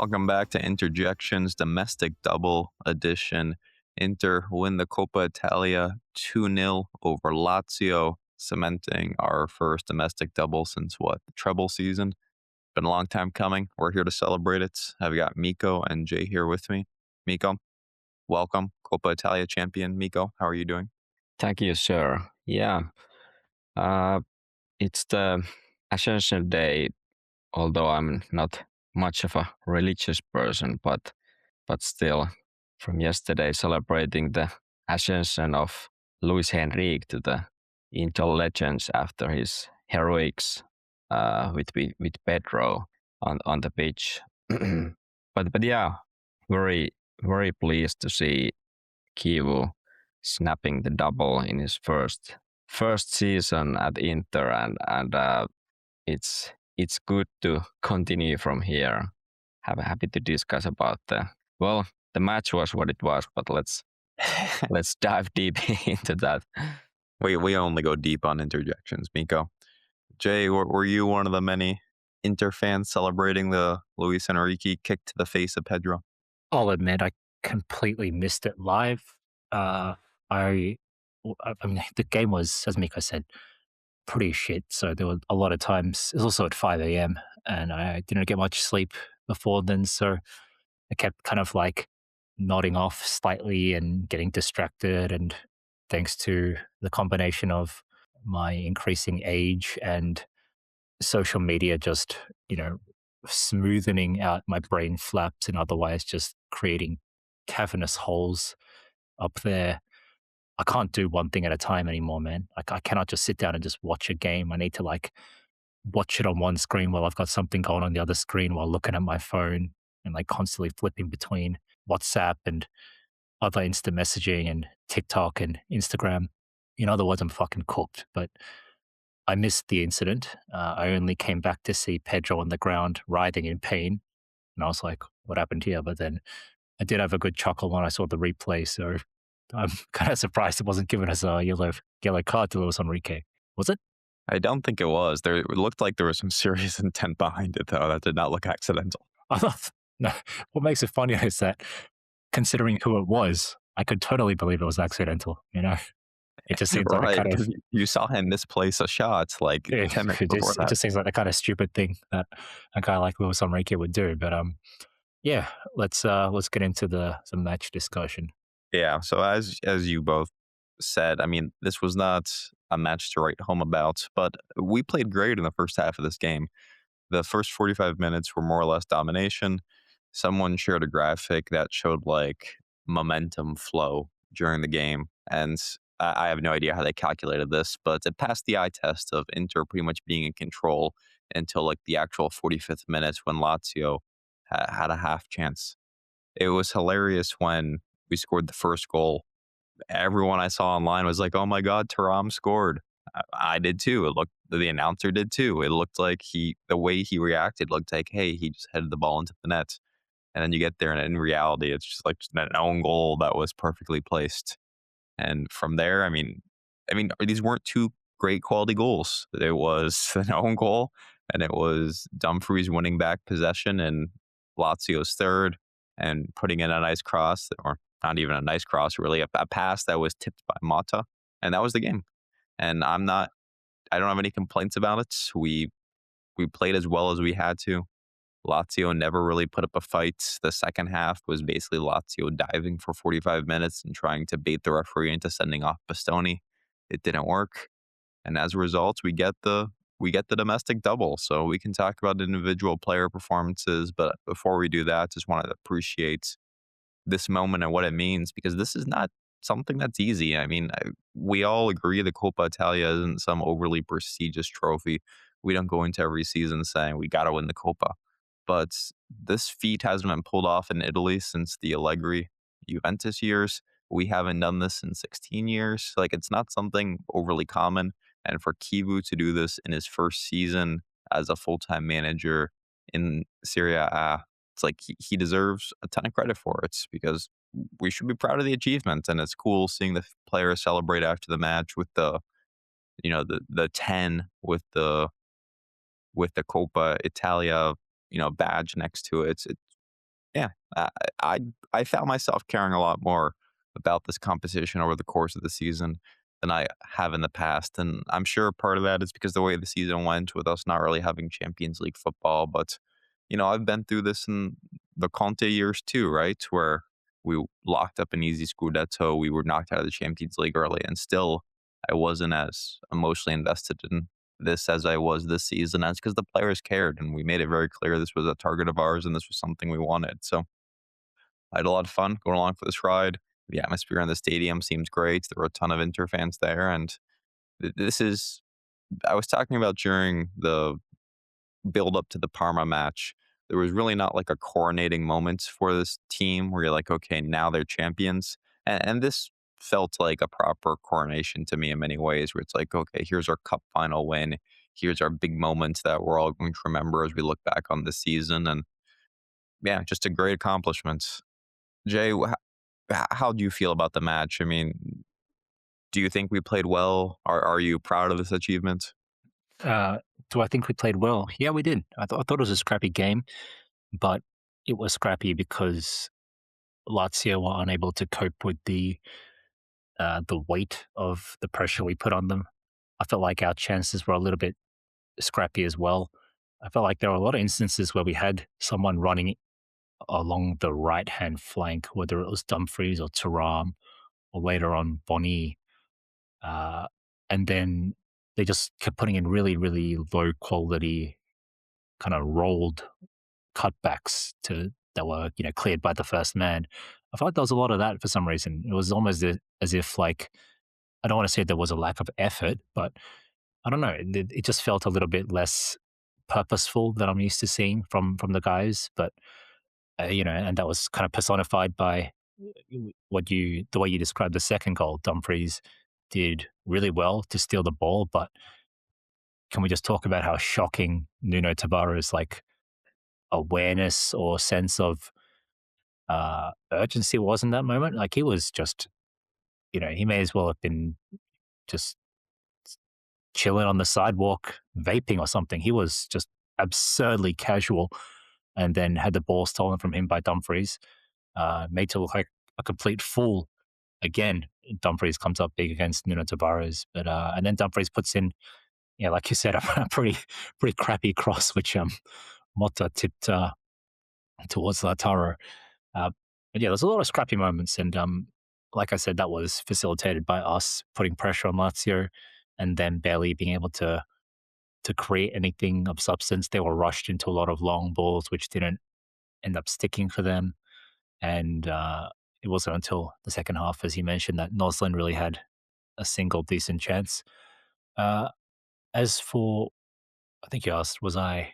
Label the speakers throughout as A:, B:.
A: Welcome back to Interjections Domestic Double Edition. Inter win the Coppa Italia 2-0 over Lazio, cementing our first domestic double since the treble season. Been a long time coming. We're here to celebrate it. I've got Mikko and Jay here with me. Mikko, welcome. Coppa Italia champion. Mikko, how are you doing?
B: Thank you, sir. Yeah, uh, it's the Ascension Day. Although I'm not much of a religious person, but still, from yesterday celebrating the ascension of Luis Henrique to the Inter legends after his heroics with Pedro on the pitch. but yeah, very very pleased to see Kivu snapping the double in his first season at Inter, and it's good to continue from here. Happy to discuss about the match was what it was, but let's dive deep into that.
A: We only go deep on interjections, Mikko. Jay, were you one of the many Inter fans celebrating the Luis Enrique kick to the face of Pedro?
C: I'll admit I completely missed it live. Uh, I, I mean, the game was, as Miko said, pretty shit. So there were a lot of times. It was also at 5 a.m. and I didn't get much sleep before then. So I kept kind of like nodding off slightly and getting distracted. And thanks to the combination of my increasing age and social media, just smoothing out my brain flaps and otherwise just creating cavernous holes up there. I can't do one thing at a time anymore, man. I cannot just sit down and just watch a game. I need to like watch it on one screen while I've got something going on the other screen while looking at my phone and like constantly flipping between WhatsApp and other instant messaging and TikTok and Instagram. In other words, I'm fucking cooked. But I missed the incident. I only came back to see Pedro on the ground writhing in pain. And I was like, what happened here? But then I did have a good chuckle when I saw the replay. So I'm kind of surprised it wasn't given as a yellow card to Luis Enrique. Was it?
A: I don't think it was. It looked like there was some serious intent behind it, though. That did not look accidental.
C: I thought, no, what makes it funnier is that considering who it was, I could totally believe it was accidental, It just seems like
A: Right,
C: kind of
A: 'cause you saw him misplace a shot like 10 minutes before
C: it
A: that.
C: just seems like the kind of stupid thing that a guy like Luis Enrique would do. But yeah, let's get into the match discussion.
A: Yeah, so as you both said, I mean, this was not a match to write home about, but we played great in the first half of this game. The first 45 minutes were more or less domination. Someone shared a graphic that showed like momentum flow during the game, and I have no idea how they calculated this, but it passed the eye test of Inter pretty much being in control until like the actual 45th minute when Lazio had a half chance. It was hilarious when we scored the first goal. Everyone I saw online was like, "Oh my God, Thuram scored." I did too. The announcer did too. It looked like the way he reacted looked like, hey, he just headed the ball into the net. And then you get there, and in reality, it's just like an own goal that was perfectly placed. And from there, I mean, these weren't two great quality goals. It was an own goal, and it was Dumfries winning back possession and Lazio's third, and putting in a nice cross, or not even a nice cross, really, a pass that was tipped by Mata, and that was the game. And I don't have any complaints about it. We played as well as we had to. Lazio never really put up a fight. The second half was basically Lazio diving for 45 minutes and trying to bait the referee into sending off Bastoni. It didn't work, and as a result, we get the domestic double. So we can talk about individual player performances, but before we do that, just wanted to appreciate this moment and what it means, because this is not something that's easy. I mean, we all agree the Coppa Italia isn't some overly prestigious trophy. We don't go into every season saying we got to win the Coppa. But this feat hasn't been pulled off in Italy since the Allegri Juventus years. We haven't done this in 16 years. Like, it's not something overly common. And for Kivu to do this in his first season as a full-time manager in Serie A, it's like he deserves a ton of credit for it, because we should be proud of the achievement. And it's cool seeing the players celebrate after the match with the 10 with the Coppa Italia badge next to it. Yeah, I I found myself caring a lot more about this competition over the course of the season than I have in the past, and I'm sure part of that is because the way the season went with us not really having Champions League football, but, I've been through this in the Conte years too, right? Where we locked up an easy Scudetto, we were knocked out of the Champions League early, and still I wasn't as emotionally invested in this as I was this season. That's because the players cared, and we made it very clear this was a target of ours and this was something we wanted. So I had a lot of fun going along for this ride. The atmosphere in the stadium seems great. There were a ton of Inter fans there, and this is. I was talking about during the build up to the Parma match. There was really not like a coronating moment for this team where you're like, okay, now they're champions. And this felt like a proper coronation to me in many ways, where it's like, okay, here's our cup final win. Here's our big moment that we're all going to remember as we look back on this season. And yeah, just a great accomplishment. Jay, how do you feel about the match? I mean, do you think we played well? Are you proud of this achievement?
C: Uh, do I think we played well? Yeah, we did. I thought it was a scrappy game, but it was scrappy because Lazio were unable to cope with the weight of the pressure we put on them. I felt like our chances were a little bit scrappy as well. I felt like there were a lot of instances where we had someone running along the right hand flank, whether it was Dumfries or Turam or later on Bonny. Uh, and then they just kept putting in really, really low quality, kind of rolled cutbacks to that were cleared by the first man. I felt like there was a lot of that for some reason. It was almost as if like I don't want to say there was a lack of effort, but I don't know. It just felt a little bit less purposeful than I'm used to seeing from the guys. But and that was kind of personified by the way you described the second goal. Dumfries did really well to steal the ball, but can we just talk about how shocking Nuno Tavares' like awareness or sense of urgency was in that moment? Like he was just, he may as well have been just chilling on the sidewalk, vaping or something. He was just absurdly casual, and then had the ball stolen from him by Dumfries, made to look like a complete fool. Again, Dumfries comes up big against Nuno Tavares, but and then Dumfries puts in, like you said, a pretty crappy cross, which Motta tipped towards Lautaro. Uh, but yeah, there's a lot of scrappy moments, and like I said, that was facilitated by us putting pressure on Lazio, and then barely being able to create anything of substance. They were rushed into a lot of long balls, which didn't end up sticking for them. And it wasn't until the second half, as you mentioned, that Noslin really had a single decent chance. Uh, as for, I think you asked, was I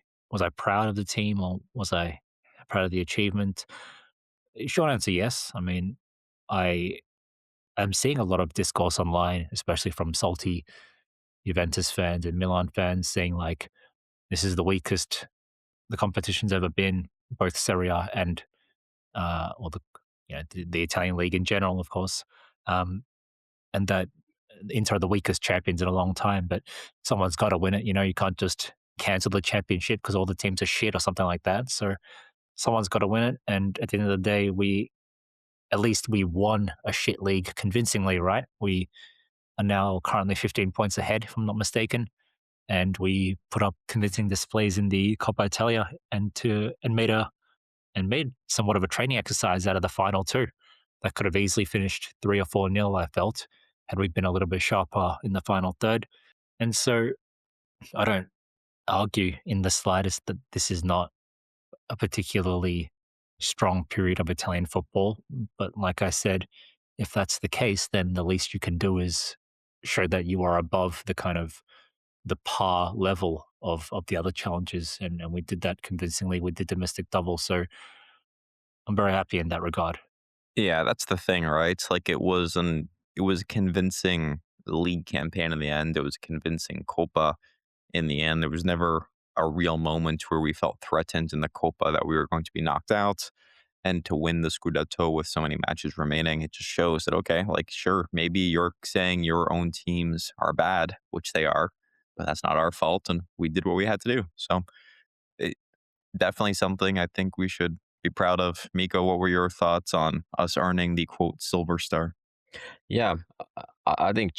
C: proud of the team or was I proud of the achievement? Short answer, yes. I mean, I am seeing a lot of discourse online, especially from salty Juventus fans and Milan fans, saying like this is the weakest the competition's ever been, both Serie A and or the Italian league in general, of course, um, and that Inter are the weakest champions in a long time. But someone's got to win it. You can't just cancel the championship because all the teams are shit or something like that. So someone's got to win it. And at the end of the day, we won a shit league convincingly, right? We are now currently 15 points ahead, if I'm not mistaken. And we put up convincing displays in the Coppa Italia and made somewhat of a training exercise out of the final too. That could have easily finished 3 or 4 nil. I felt, had we been a little bit sharper in the final third. And so I don't argue in the slightest that this is not a particularly strong period of Italian football. But like I said, if that's the case, then the least you can do is show that you are above the kind of the par level of the other challenges. And we did that convincingly with the domestic double. So I'm very happy in that regard.
A: Yeah, that's the thing, right? It's like it was a convincing league campaign in the end. It was a convincing Copa in the end. There was never a real moment where we felt threatened in the Copa that we were going to be knocked out. And to win the Scudetto with so many matches remaining, it just shows that, okay, like, sure, maybe you're saying your own teams are bad, which they are, but that's not our fault. And we did what we had to do. So it, definitely something I think we should be proud of. Mikko, what were your thoughts on us earning the quote silver star?
B: Yeah, I think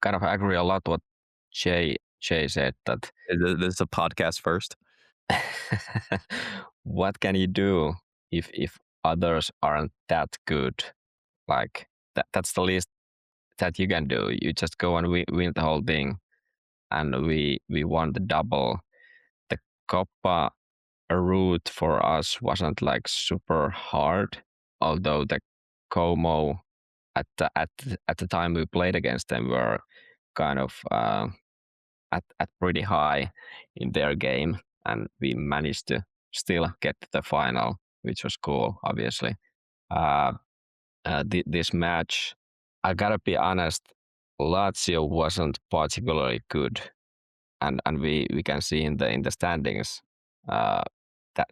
B: kind of agree a lot what Jay said that
A: This is a podcast first.
B: what can you do if others aren't that good? Like that's the least that you can do. You just go and win the whole thing, and we won the double. The Coppa route for us wasn't like super hard, although the Como at the time we played against them were kind of at pretty high in their game, and we managed to still get to the final, which was cool, obviously. Uh, this match, I gotta be honest, Lazio wasn't particularly good, and we can see in the standings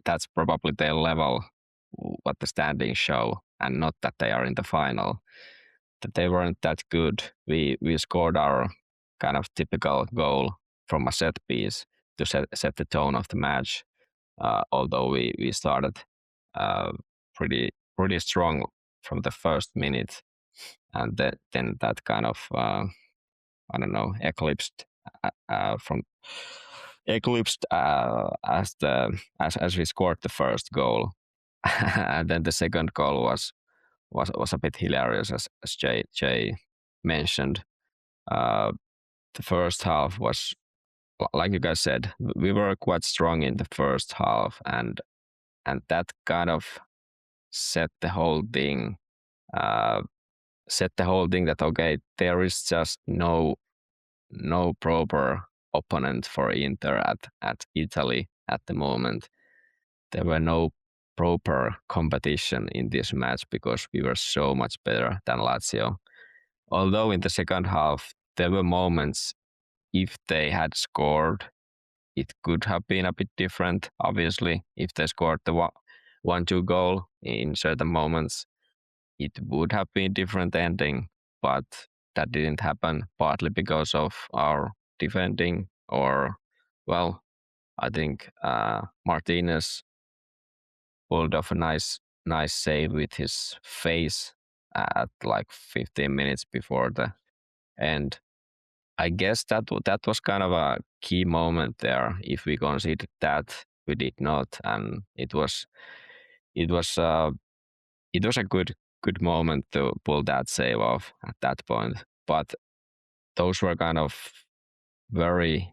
B: that's probably their level, what the standings show, and not that they are in the final. That they weren't that good. We scored our kind of typical goal from a set piece to set the tone of the match. Although we started uh, pretty strong from the first minute, and then that kind of I don't know from eclipsed as we scored the first goal, and then the second goal was a bit hilarious as Jay mentioned. Uh, the first half was like you guys said, we were quite strong in the first half, and that kind of set the whole thing. Uh, Set the whole thing that okay, there is just no proper opponent for Inter at Italy at the moment. There were no proper competition in this match because we were so much better than Lazio. Although in the second half there were moments if they had scored, it could have been a bit different. Obviously, if they scored the 1-2 goal in certain moments, it would have been different ending, but that didn't happen partly because of our defending or well, I think Martinez pulled off a nice save with his face at like 15 minutes before the end. I guess that was kind of a key moment there. If we considered that, we did not, and it was it was a good moment to pull that save off at that point. But those were kind of very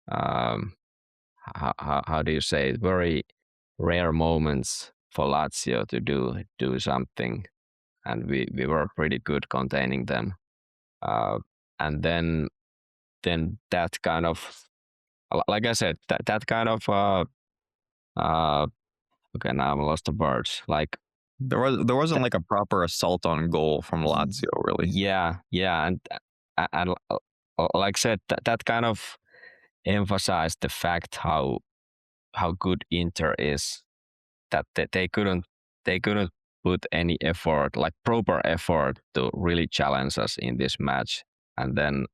B: how do you say it? Very rare moments for Lazio to do something, and we were pretty good containing them. And then that kind of like I said that kind of uh okay, now I'm lost the words. Like
A: There wasn't like a proper assault on goal from Lazio, really.
B: yeah, and like I said, that kind of emphasized the fact how good Inter is. That they couldn't put any effort, like proper effort, to really challenge us in this match, and then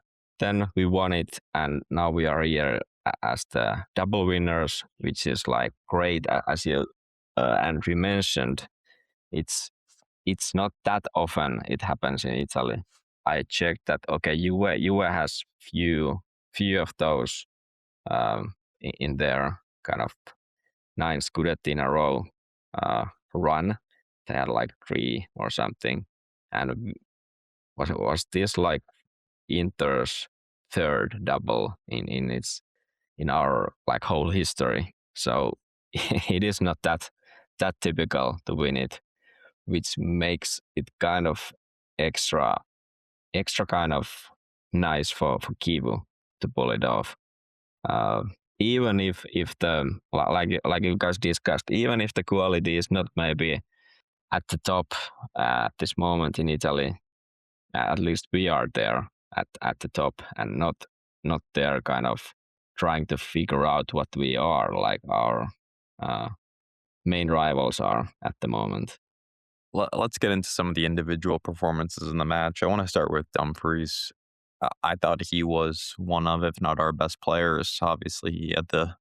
B: we won it, and now we are here as the double winners, which is like great, as you Andrew mentioned. It's it's not that often it happens in Italy. I checked that. Okay, Juve has few of those in their kind of 9 Scudetti in a row run. They had like 3 or something, and was this like Inter's third double in our like whole history? So it is not that typical to win it, which makes it kind of extra kind of nice for Kivu to pull it off. Uh, Even if the like you guys discussed, even if the quality is not maybe at the top at this moment in Italy, at least we are there at the top and not there kind of trying to figure out what we are, like our uh, main rivals are at the moment.
A: Let's get into some of the individual performances in the match. I want to start with Dumfries. I thought he was one of, if not our best players. Obviously, he had the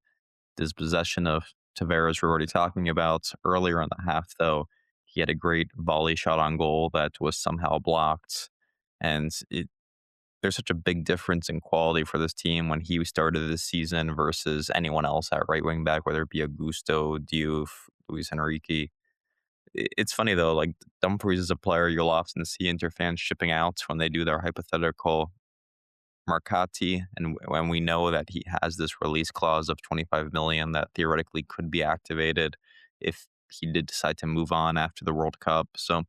A: dispossession of Tavares we're already talking about. Earlier in the half, though, he had a great volley shot on goal that was somehow blocked. And there's such a big difference in quality for this team when he started this season versus anyone else at right wing back, whether it be Augusto, Diouf, Luis Enrique. It's funny though, like Dumfries is a player you'll often see Inter fans shipping out when they do their hypothetical Marcati, and when we know that he has this release clause of 25 million that theoretically could be activated if he did decide to move on after the World Cup. So,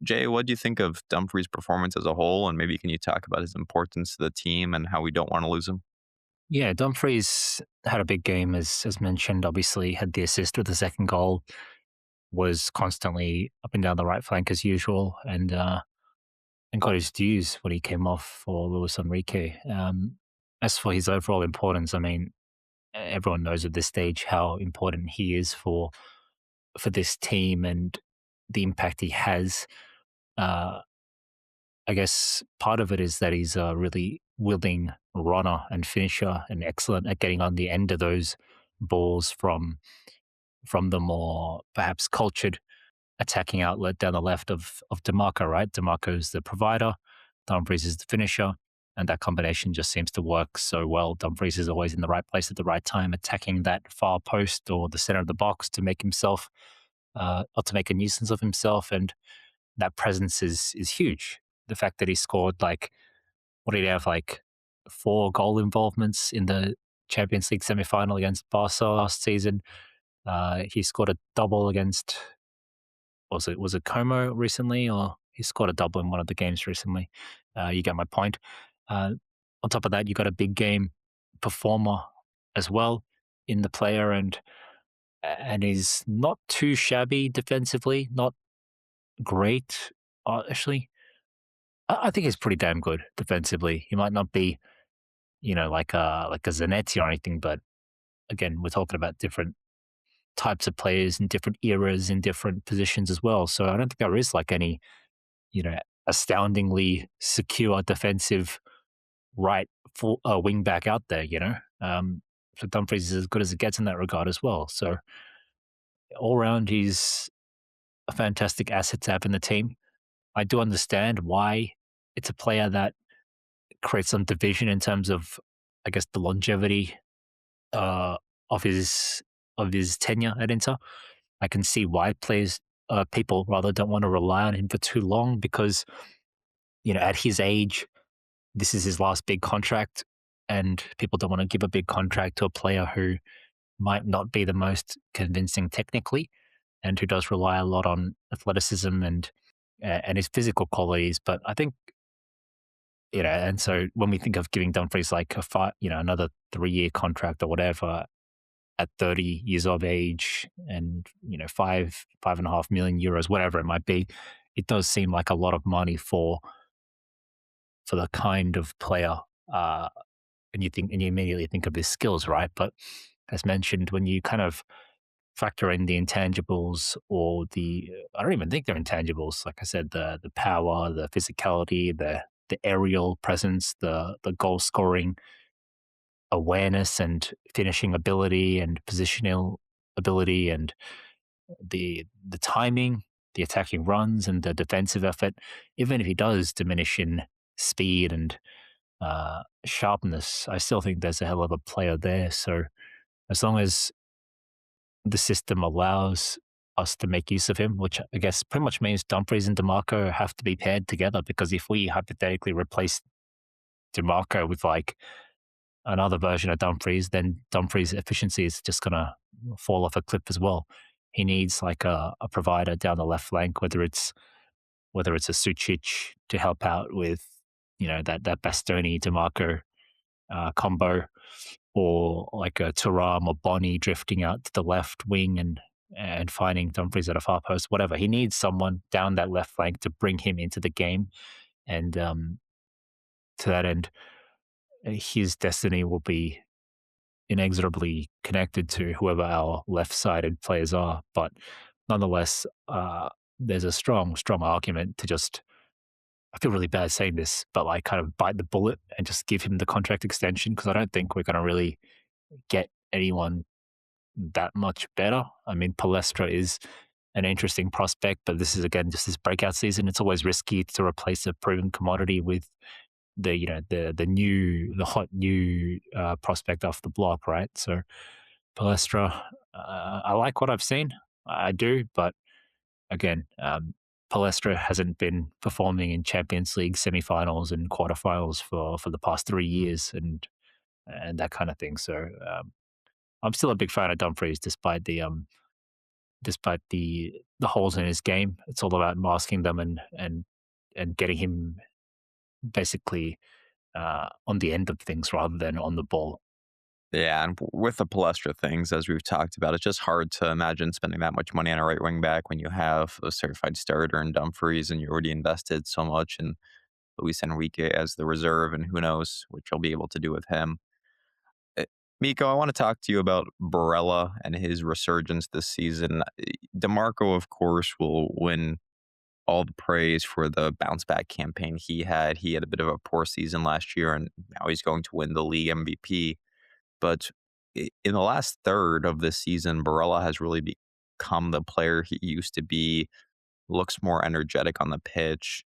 A: Jay, what do you think of Dumfries' performance as a whole, and maybe can you talk about his importance to the team and how we don't want to lose him?
C: Yeah, Dumfries had a big game, as mentioned. Obviously, had the assist with the second goal. Was constantly up and down the right flank as usual, and got his dues when he came off for Luis Enrique. As for his overall importance, I mean, everyone knows at this stage how important he is for this team and the impact he has. Uh, I guess part of it is that he's a really willing runner and finisher and excellent at getting on the end of those balls from the more perhaps cultured attacking outlet down the left of DeMarco, right? DeMarco's the provider, Dumfries is the finisher, and that combination just seems to work so well. Dumfries is always in the right place at the right time, attacking that far post or the center of the box to make himself or to make a nuisance of himself, and that presence is huge. The fact that he scored like what did he have like 4 goal involvements in the Champions League semi-final against Barca last season. He scored a double against was it Como recently, or he scored a double in one of the games recently. You get my point. Uh, on top of that, you got a big game performer as well in the player, and he's not too shabby defensively, not great. Actually, I think he's pretty damn good defensively. He might not be, like a Zanetti or anything, but again, we're talking about different types of players in different eras in different positions as well. So I don't think there is like any, you know, astoundingly secure defensive right full wing back out there. So Dumfries is as good as it gets in that regard as well. So all round, he's a fantastic asset to have in the team. I do understand why it's a player that creates some division in terms of, I guess, the longevity uh, of his tenure at Inter. I can see why people rather don't want to rely on him for too long because at his age, this is his last big contract, and people don't want to give a big contract to a player who might not be the most convincing technically, and who does rely a lot on athleticism and his physical qualities. But I think and so when we think of giving Dumfries like another 3-year contract or whatever at 30 years of age and 5.5 million euros, whatever it might be, it does seem like a lot of money for the kind of player. And you immediately think of his skills, right? But as mentioned, when you kind of factor in the intangibles or I don't even think they're intangibles. Like I said, the power, the physicality, the aerial presence, the goal scoring awareness and finishing ability and positional ability and the timing, the attacking runs and the defensive effort, even if he does diminish in speed and sharpness, I still think there's a hell of a player there. So as long as the system allows us to make use of him, which I guess pretty much means Dumfries and DeMarco have to be paired together, because if we hypothetically replace DeMarco with like another version of Dumfries, then Dumfries' efficiency is just going to fall off a cliff as well. He needs like a provider down the left flank, whether it's a Sucic to help out with that Bastoni DeMarco combo, or like a Thuram or Bonnie drifting out to the left wing and finding Dumfries at a far post, whatever. He needs someone down that left flank to bring him into the game, and to that end, his destiny will be inexorably connected to whoever our left-sided players are. But nonetheless, there's a strong argument to just, I feel really bad saying this, but like kind of bite the bullet and just give him the contract extension, because I don't think we're going to really get anyone that much better. I mean, Palestra is an interesting prospect, but this is again just this breakout season. It's always risky to replace a proven commodity with the hot new prospect off the block, right? So Palestra, I like what I've seen. I do, but again, Palestra hasn't been performing in Champions League semifinals and quarterfinals for the past 3 years, and that kind of thing. So I'm still a big fan of Dumfries, despite the holes in his game. It's all about masking them and getting him basically on the end of things rather than on the ball.
A: Yeah, and with the Palestra things, as we've talked about, it's just hard to imagine spending that much money on a right wing back when you have a certified starter in Dumfries and you already invested so much in Luis Enrique as the reserve, and who knows what you'll be able to do with him. Uh, Miko, I want to talk to you about Barella and his resurgence this season. DeMarco, of course, will win all the praise for the bounce back campaign he had. He had a bit of a poor season last year, and now he's going to win the league MVP. But in the last third of this season, Barella has really become the player he used to be, looks more energetic on the pitch.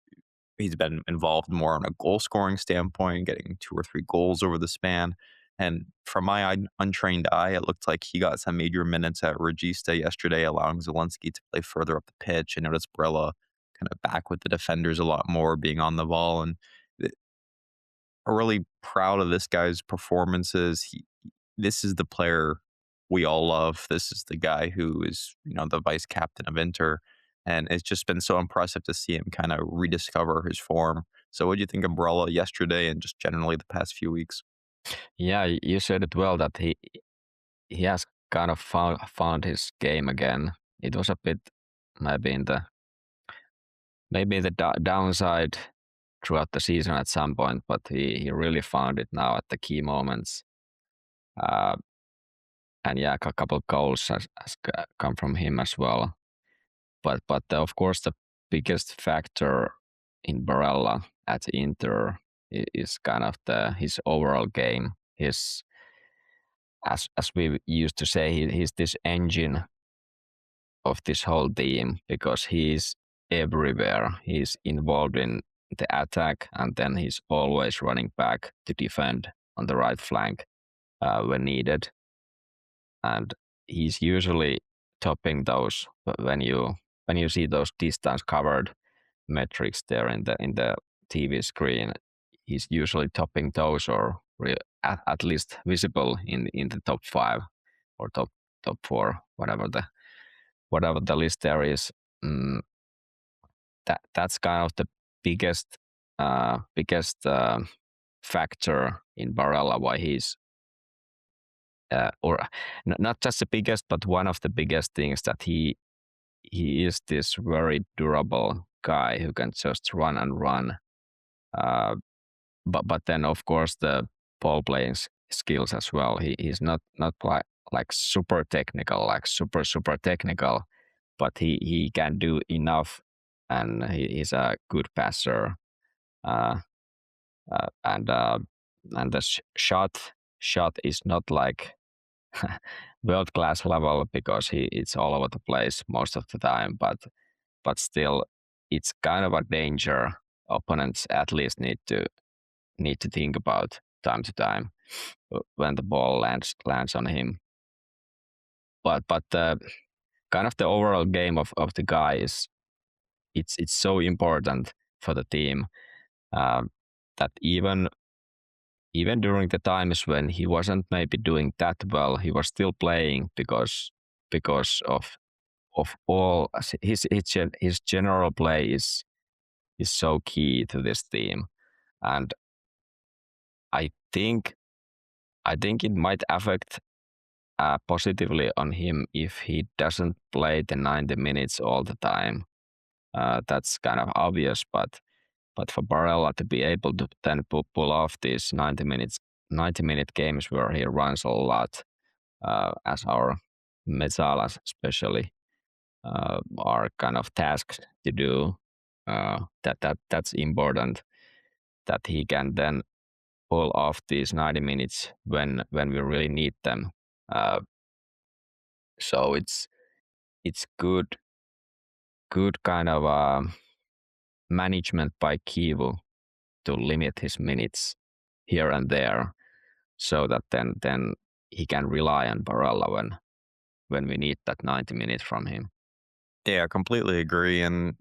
A: He's been involved more on a goal scoring standpoint, getting 2 or 3 goals over the span. And from my untrained eye, it looked like he got some major minutes at Regista yesterday, allowing Zelensky to play further up the pitch. I noticed Barella kind of back with the defenders a lot more, being on the ball. And I'm really proud of this guy's performances. This is the player we all love. This is the guy who is, the vice captain of Inter. And it's just been so impressive to see him kind of rediscover his form. So what do you think of Barella yesterday and just generally the past few weeks?
B: Yeah, you said it well that he has kind of found his game again. It was a bit maybe in the downside throughout the season at some point, but he really found it now at the key moments. And yeah, a couple goals has come from him as well. But of course the biggest factor in Barella at Inter is kind of his overall game. His as we used to say, he's this engine of this whole team because he's everywhere. He's involved in the attack, and then he's always running back to defend on the right flank when needed. And he's usually topping those when you see those distance covered metrics there in the TV screen. He's usually topping those or at least visible in the top 5 or top 4, whatever the list there is. That's kind of the biggest factor in Barella why he's or not just the biggest, but one of the biggest things that he is this very durable guy who can just run and run. But then of course the ball playing skills as well. He's not like super technical, like super technical, but he can do enough, and he's a good passer. Uh, and the shot is not like world class level because it's all over the place most of the time, but still it's kind of a danger opponents at least need to think about time to time when the ball lands on him. But kind of the overall game of the guy is it's so important for the team that even during the times when he wasn't maybe doing that well, he was still playing because of all his general play is so key to this team. And I think it might affect positively on him if he doesn't play the 90 minutes all the time. That's kind of obvious, but for Barella to be able to then pull off these 90-minute games where he runs a lot, as our Mezzalas especially are kind of tasked to do, that's important. That he can then pull off these 90 minutes when we really need them. So it's good kind of management by Kivu to limit his minutes here and there, so that then he can rely on Barella when we need that 90 minutes from him.
A: Yeah, I completely agree. And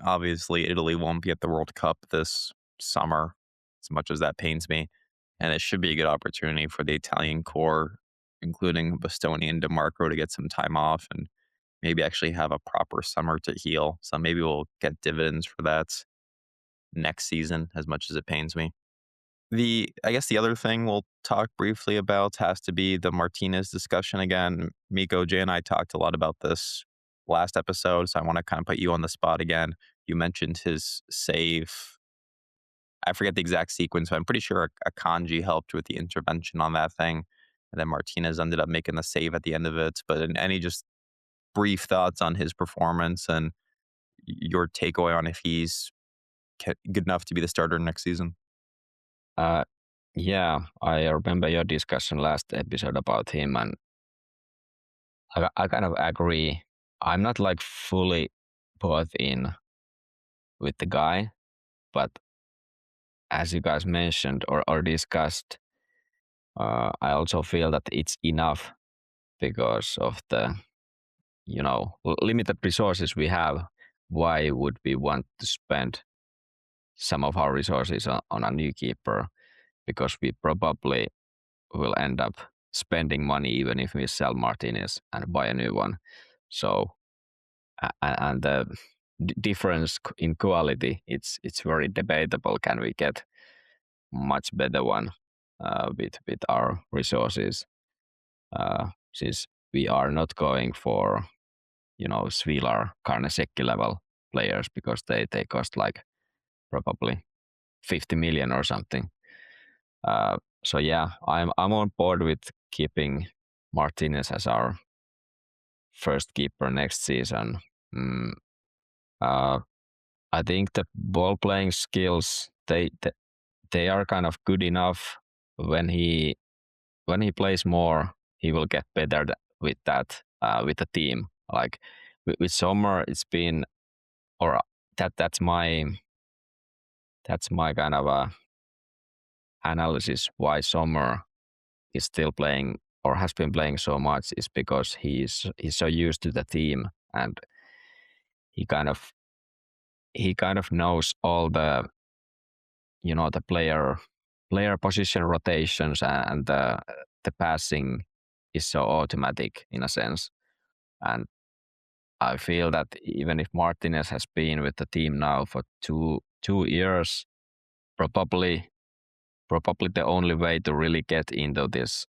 A: obviously, Italy won't be at the World Cup this summer, as much as that pains me. And it should be a good opportunity for the Italian core, including Bastoni and DeMarco, to get some time off and maybe actually have a proper summer to heal. So maybe we'll get dividends for that next season, as much as it pains me. I guess the other thing we'll talk briefly about has to be the Martinez discussion again. Miko, Jay, and I talked a lot about this last episode, so I want to kind of put you on the spot again. You mentioned his save. I forget the exact sequence, but I'm pretty sure a Kanji helped with the intervention on that thing. And then Martinez ended up making the save at the end of it. But any just brief thoughts on his performance and your takeaway on if he's good enough to be the starter next season?
B: Uh, yeah, I remember your discussion last episode about him, and I kind of agree. I'm not like fully bought in with the guy, but as you guys mentioned or discussed, I also feel that it's enough because of the limited resources we have. Why would we want to spend some of our resources on a new keeper? Because we probably will end up spending money even if we sell Martinez and buy a new one. So and the difference in quality, it's very debatable. Can we get much better one with our resources? Since we are not going for Svilar, Karnaseki level players because they cost like probably 50 million or something. So yeah, I'm on board with keeping Martinez as our first keeper next season. Mm, uh, I think the ball playing skills they are kind of good enough. When he plays more, he will get better with that with the team. Like with Sommer, it's been or that's my kind of analysis why Sommer is still playing or has been playing so much is because he's so used to the team, and he kind of knows all the player position rotations, and the passing is so automatic in a sense. And I feel that even if Martinez has been with the team now for two years, probably the only way to really get into this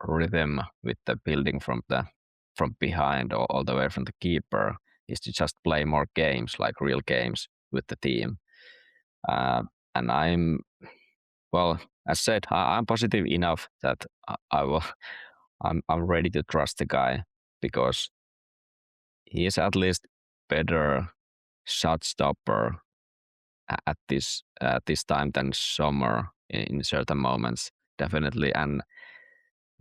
B: rhythm with the building from behind or all the way from the keeper is to just play more games, like real games with the team. And well, as said, I'm positive enough that I will. I'm ready to trust the guy because he is at least better shot stopper at this time than Sommer in certain moments, definitely. And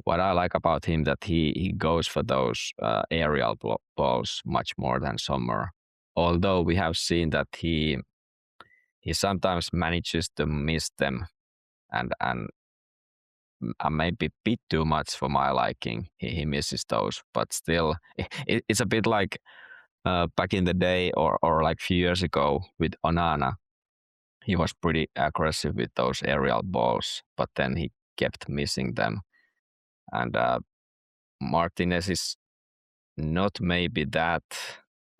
B: what I like about him that he goes for those aerial balls much more than Sommer. Although we have seen that he sometimes manages to miss them and maybe a bit too much for my liking. He misses those, but still, it's a bit like back in the day or like a few years ago with Onana. He was pretty aggressive with those aerial balls, but then he kept missing them. And Martinez is not maybe that,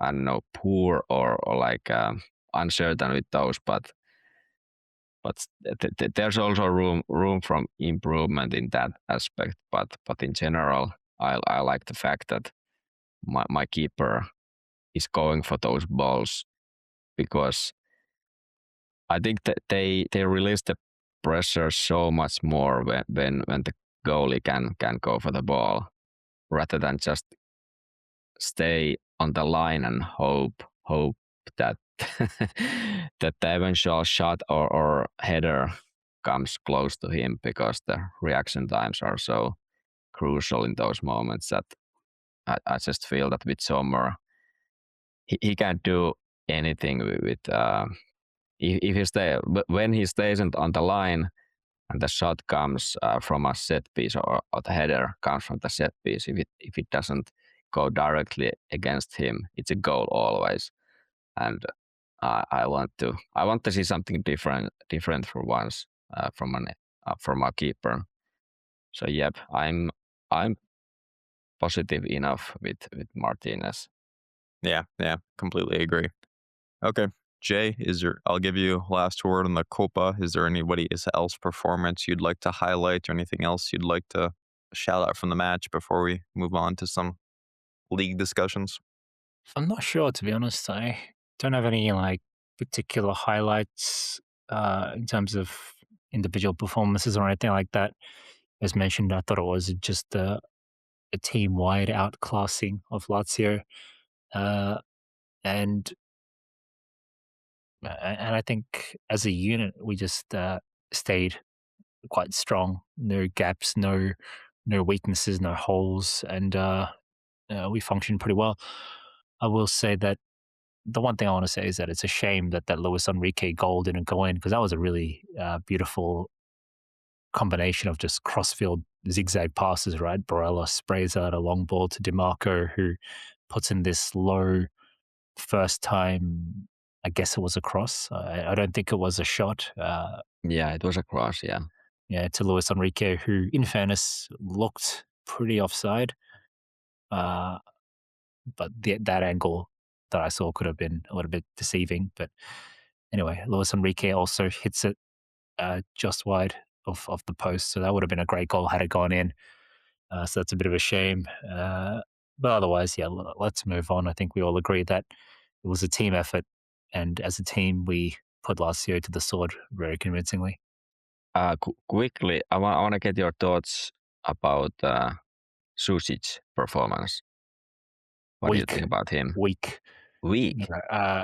B: I don't know, poor or like uncertain with those, but there's also room from improvement in that aspect. But in general, I like the fact that my keeper is going for those balls because I think that they release the pressure so much more when the goalie can go for the ball rather than just stay on the line and hope that that the eventual shot or header comes close to him because the reaction times are so crucial in those moments that I just feel that with Sommer, he can't do anything with if he stay when he stays on the line and the shot comes from a set piece or the header comes from the set piece. If it doesn't go directly against him, it's a goal always. And I want to see something different for once from a keeper. So yep, I'm positive enough with Martinez.
A: Yeah, completely agree. Okay, Jay, I'll give you last word on the Copa. Is there anybody else performance you'd like to highlight or anything else you'd like to shout out from the match before we move on to some league discussions?
C: I'm not sure, to be honest. I don't have any like particular highlights in terms of individual performances or anything like that. As mentioned, I thought it was just a team-wide outclassing of Lazio, uh, and and I think as a unit we just stayed quite strong. No gaps, no weaknesses, no holes, and we functioned pretty well. I will say that the one thing I want to say is that it's a shame that Luis Enrique goal didn't go in, because that was a really beautiful combination of just crossfield zigzag passes, right? Barella sprays out a long ball to DiMarco, who puts in this low first time. I guess it was a cross. I don't think it was a shot.
B: Yeah, it was a cross. Yeah,
C: To Luis Enrique, who, in fairness, looked pretty offside. But that angle that I saw could have been a little bit deceiving. But anyway, Luis Enrique also hits it just wide of the post, so that would have been a great goal had it gone in. So that's a bit of a shame. But otherwise, yeah, let's move on. I think we all agree that it was a team effort, and as a team, we put Lazio to the sword very convincingly.
B: Quickly, I want to get your thoughts about Susic's performance. What do you think about him?
C: Weak.
B: Weak,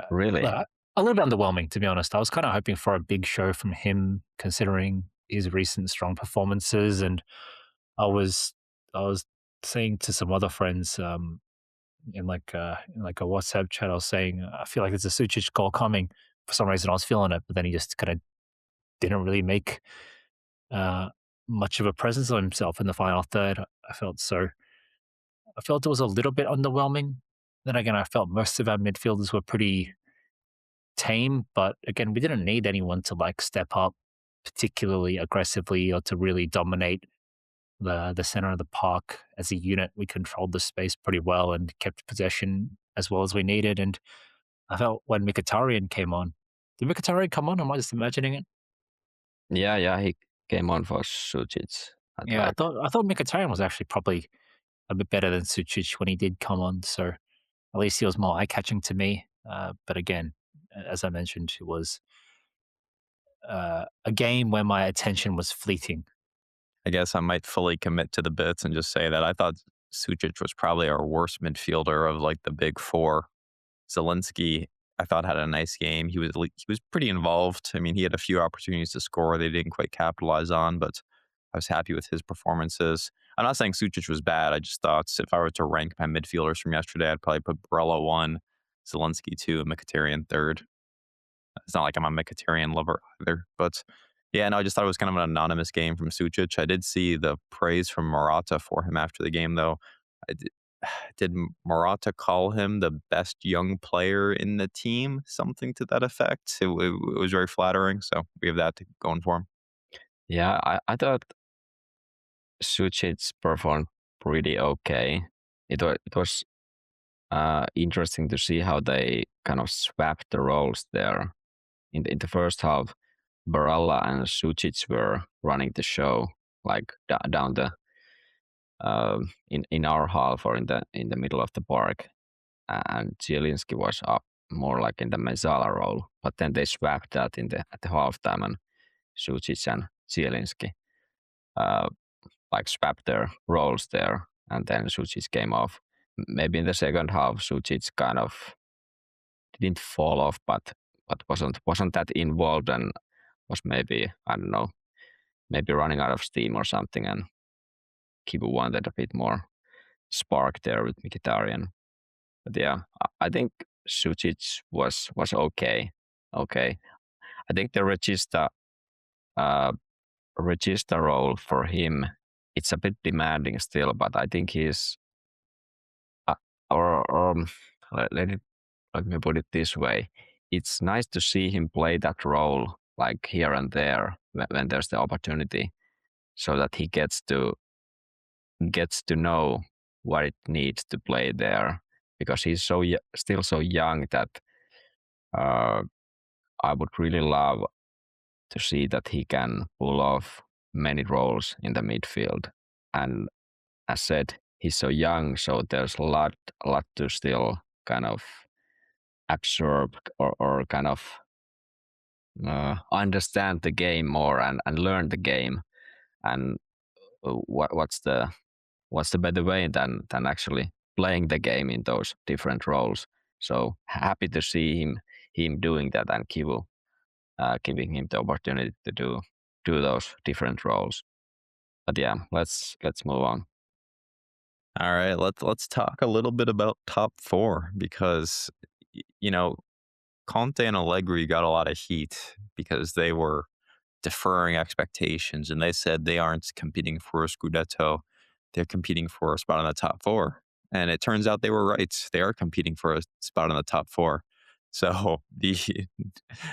B: really?
C: A little bit underwhelming, to be honest. I was kind of hoping for a big show from him, considering his recent strong performances. And I was saying to some other friends in like a WhatsApp chat, I was saying I feel like there's a Sucic goal coming. For some reason, I was feeling it, but then he just kind of didn't really make much of a presence of himself in the final third. I felt it was a little bit underwhelming. Then again, I felt most of our midfielders were pretty tame, but again, we didn't need anyone to like step up particularly aggressively or to really dominate the center of the park. As a unit, we controlled the space pretty well and kept possession as well as we needed. And I felt when Mkhitaryan came on, did Mkhitaryan come on? Am I just imagining it?
B: Yeah, he came on for Sucic.
C: Yeah, I thought Mkhitaryan was actually probably a bit better than Sucic when he did come on. So at least he was more eye catching to me. But again, as I mentioned, it was a game where my attention was fleeting.
A: I guess I might fully commit to the bits and just say that I thought Sucic was probably our worst midfielder of like the big four. Zielinski, I thought, had a nice game. He was pretty involved. I mean, he had a few opportunities to score they didn't quite capitalize on, but I was happy with his performances. I'm not saying Sucic was bad. I just thought if I were to rank my midfielders from yesterday, I'd probably put Barella 1, Zielinski 2, and Mkhitaryan 3rd. It's not like I'm a Mkhitaryan lover either, but yeah, no, I just thought it was kind of an anonymous game from Sucic. I did see the praise from Morata for him after the game, though. Did Morata call him the best young player in the team? Something to that effect. It was very flattering, so we have that going for him.
B: Yeah, I thought Sucic performed pretty okay. It was interesting to see how they kind of swapped the roles there. In the first half, Barella and Sucic were running the show, like down the in our half or in the middle of the park, and Zielinski was up more like in the Mezzala role. But then they swapped that at the halftime, and Sucic and Zielinski like swapped their roles there, and then Sucic came off. Maybe in the second half, Sucic kind of didn't fall off, but wasn't that involved and was maybe, I don't know, maybe running out of steam or something, and Kibu wanted a bit more spark there with Mkhitaryan. But yeah, I think Sucic was okay. Okay, I think the uh, regista role for him, it's a bit demanding still, but I think he's uh, or let me put it this way. It's nice to see him play that role like here and there when there's the opportunity, so that he gets to know what it needs to play there, because he's still so young that uh, I would really love to see that he can pull off many roles in the midfield. And as said, he's so young, so there's a lot to still kind of absorb, or kind of understand the game more, and learn the game. And what's the better way than actually playing the game in those different roles? So happy to see him doing that, and giving him the opportunity to do those different roles. But yeah, let's move on.
A: All right, let's talk a little bit about top four because you know Conte and Allegri got a lot of heat because they were deferring expectations, and they said they aren't competing for a Scudetto. They're competing for a spot in the top four. And it turns out they were right. They are competing for a spot in the top four. So the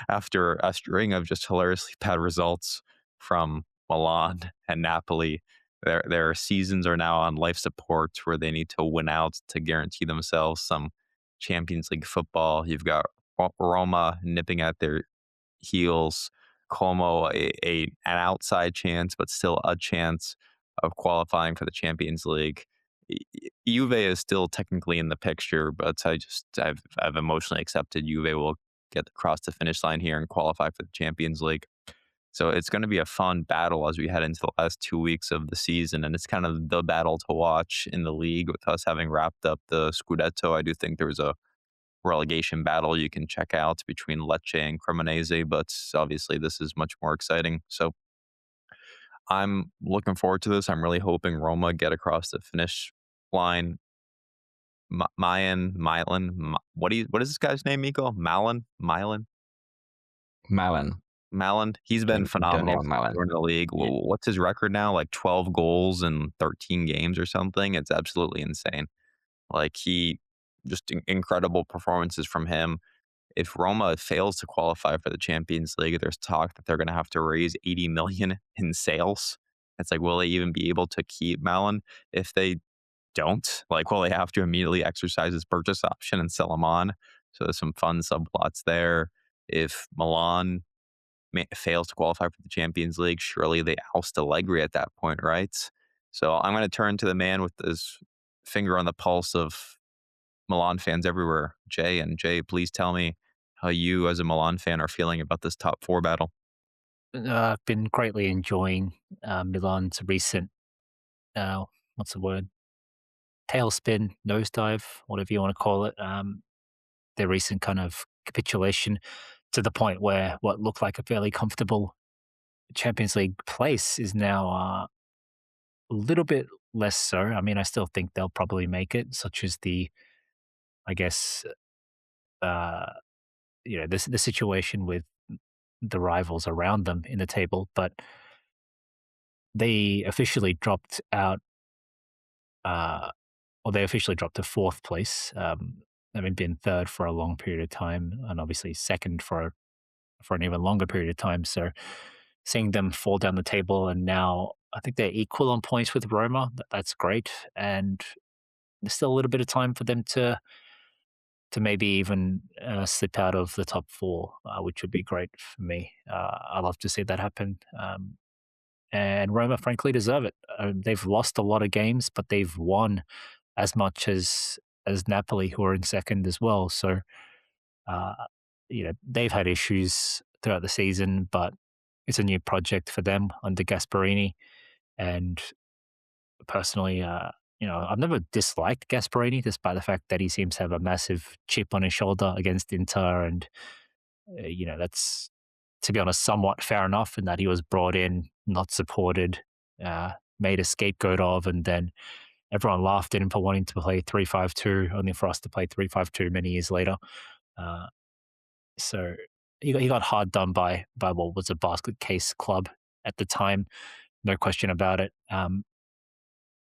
A: after a string of just hilariously bad results from Milan and Napoli, their seasons are now on life support where they need to win out to guarantee themselves some Champions League football. You've got Roma nipping at their heels, Como an outside chance, but still a chance of qualifying for the Champions League. Juve is still technically in the picture, but I've emotionally accepted Juve will get across the finish line here and qualify for the Champions League. So it's going to be a fun battle as we head into the last 2 weeks of the season, and it's kind of the battle to watch in the league with us having wrapped up the Scudetto. I do think there's a relegation battle you can check out between Lecce and Cremonese, but obviously this is much more exciting. So I'm looking forward to this. I'm really hoping Roma get across the finish line. What is this guy's name, Miko?
B: Malin,
A: Malin. He's been phenomenal
B: Daniel Malin.
A: in the league.
B: Yeah.
A: What's his record now? Like 12 goals in 13 games or something. It's absolutely insane. Like incredible performances from him. If Roma fails to qualify for the Champions League, there's talk that they're going to have to raise 80 million in sales. It's like, will they even be able to keep Malin? If they don't, like, will they have to immediately exercise his purchase option and sell him on? So there's some fun subplots there. If Milan fails to qualify for the Champions League, surely they oust Allegri at that point, right? So I'm going to turn to the man with his finger on the pulse of Milan fans everywhere, Jay. And Jay, please tell me how you, as a Milan fan, are feeling about this top four battle.
C: I've been greatly enjoying Milan's recent, what's the word? Tailspin, nosedive, whatever you want to call it. Their recent kind of capitulation to the point where what looked like a fairly comfortable Champions League place is now a little bit less so. I mean, I still think they'll probably make it, such as I guess, uh, the situation with the rivals around them in the table, but they officially dropped out, uh, or they officially dropped to fourth place, having been third for a long period of time, and obviously second for an even longer period of time. So seeing them fall down the table, and now I think they're equal on points with Roma. That's great, and there's still a little bit of time for them to maybe even slip out of the top four, which would be great for me. I love to see that happen. And Roma, frankly, deserve it. They've lost a lot of games, but they've won as much as Napoli, who are in second as well. So, uh, they've had issues throughout the season, but it's a new project for them under Gasparini. And personally, I've never disliked Gasparini, despite the fact that he seems to have a massive chip on his shoulder against Inter, and that's, to be honest, somewhat fair enough in that he was brought in, not supported, made a scapegoat of, and then everyone laughed at him for wanting to play 3-5-2, only for us to play 3-5-2 many years later. Uh, so he got hard done by what was a basket case club at the time, no question about it.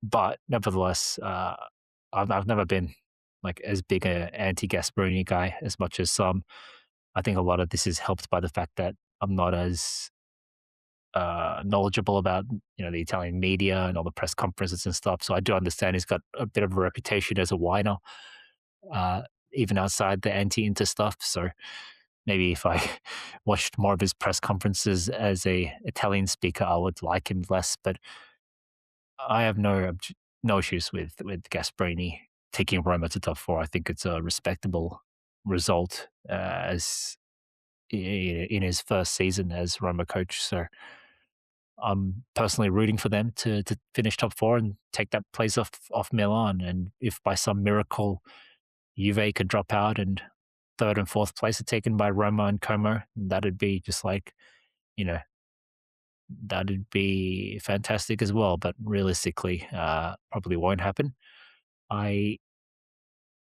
C: But nevertheless, I've never been like as big a anti Gasperini guy as much as some. I think a lot of this is helped by the fact that I'm not as knowledgeable about the Italian media and all the press conferences and stuff. So I do understand he's got a bit of a reputation as a whiner, uh, even outside the anti-Inter stuff. So maybe if I watched more of his press conferences as a Italian speaker, I would like him less. But I have no issues with Gasperini taking Roma to top four. I think it's a respectable result as in his first season as Roma coach. So I'm personally rooting for them to finish top four and take that place off Milan. And if by some miracle Juve could drop out and third and fourth place are taken by Roma and Como, that'd be just like, you know, that'd be fantastic as well. But realistically, probably won't happen. I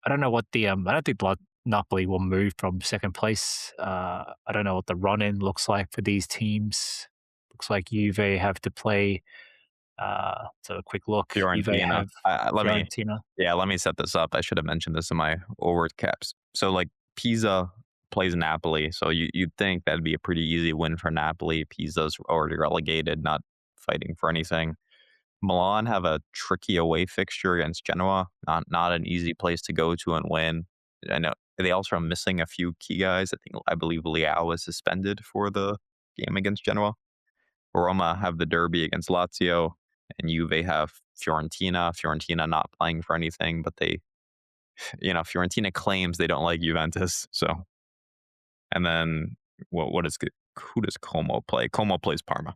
C: I don't know what the I don't think Napoli will move from second place. I don't know what the run in looks like for these teams. Looks like Juve have to play. So a quick look. Juve
A: Fiorentina.
C: have
A: Let me
C: Fiorentina.
A: let me set this up. I should have mentioned this in my forward caps. So like Pisa plays Napoli, so you'd think that'd be a pretty easy win for Napoli. Pisa's already relegated, not fighting for anything. Milan have a tricky away fixture against Genoa. Not an easy place to go to and win. I know they also are missing a few key guys. I believe Leao was suspended for the game against Genoa. Roma have the derby against Lazio, and Juve have Fiorentina. Fiorentina not playing for anything, but Fiorentina claims they don't like Juventus. So, and then who does Como play? Como plays Parma.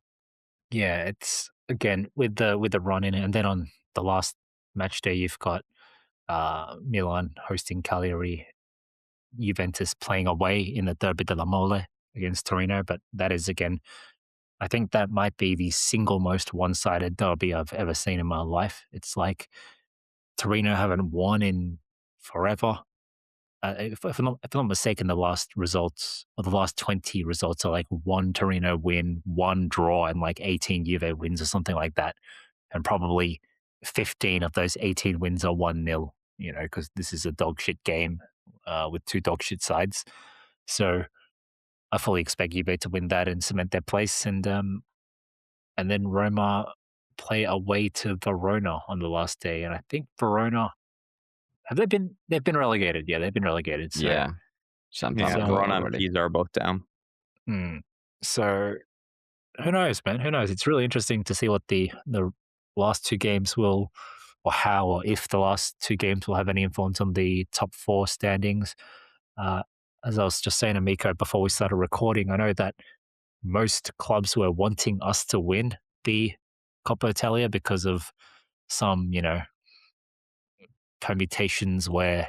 C: Yeah, it's again with the run in, and then on the last match day, you've got Milan hosting Cagliari, Juventus playing away in the Derby della Mole against Torino. But that is again, I think that might be the single most one-sided derby I've ever seen in my life. It's like Torino haven't won in forever. If I'm not mistaken, the last results or the last 20 results are like one Torino win, one draw, and like 18 Juve wins or something like that. And probably 15 of those 18 wins are 1-0, because this is a dog shit game with two dog shit sides. So I fully expect Juve to win that and cement their place. And then Roma play away to Verona on the last day. And I think Verona they've been relegated. Yeah, they've been relegated. So
B: Yeah, some time
A: Yeah,
B: ago
A: Verona and
B: already.
A: Pisa are both down.
C: So who knows, man? Who knows? It's really interesting to see what the last two games will, or how, or if the last two games will have any influence on the top four standings. As I was just saying to Mikko before we started recording, I know that most clubs were wanting us to win the Coppa Italia because of some, permutations where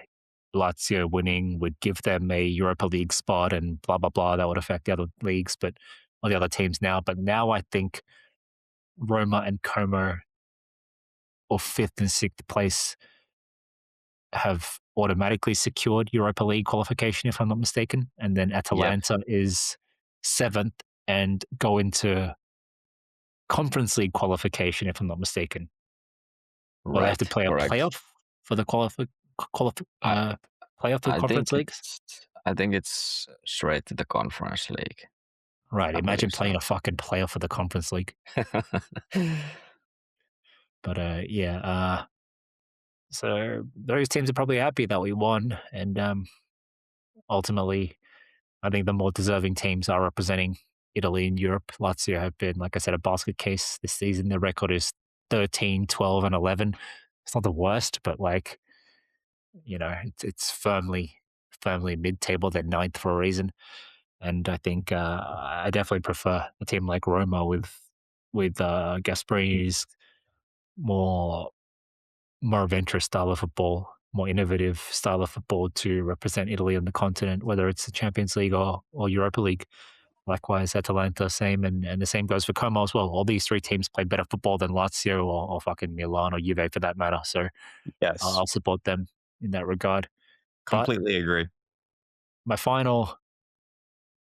C: Lazio winning would give them a Europa League spot and blah, blah, blah. That would affect the other leagues, but or the other teams now. But now I think Roma and Como, or fifth and sixth place, have automatically secured Europa League qualification, if I'm not mistaken. And then Atalanta is seventh and go into Conference League qualification, if I'm not mistaken. Or they have to play
B: correct.
C: a playoff for the playoff for Conference League.
B: I think it's straight to the Conference League.
C: Right.
B: I
C: Imagine
B: believe so.
C: playing a fucking playoff for the Conference League. But so those teams are probably happy that we won, and ultimately, I think the more deserving teams are representing Italy and Europe. Lazio have been, like I said, a basket case this season. Their record is 13, 12, and 11. It's not the worst, but it's firmly mid-table. They're ninth for a reason, and I think I definitely prefer a team like Roma with Gasperini's more adventurous style of football, more innovative style of football to represent Italy on the continent, whether it's the Champions League or Europa League. Likewise, Atalanta, same, and the same goes for Como as well. All these three teams play better football than Lazio or fucking Milan or Juve for that matter. So
A: Yes,
C: I'll support them in that regard. But
A: completely agree.
C: my final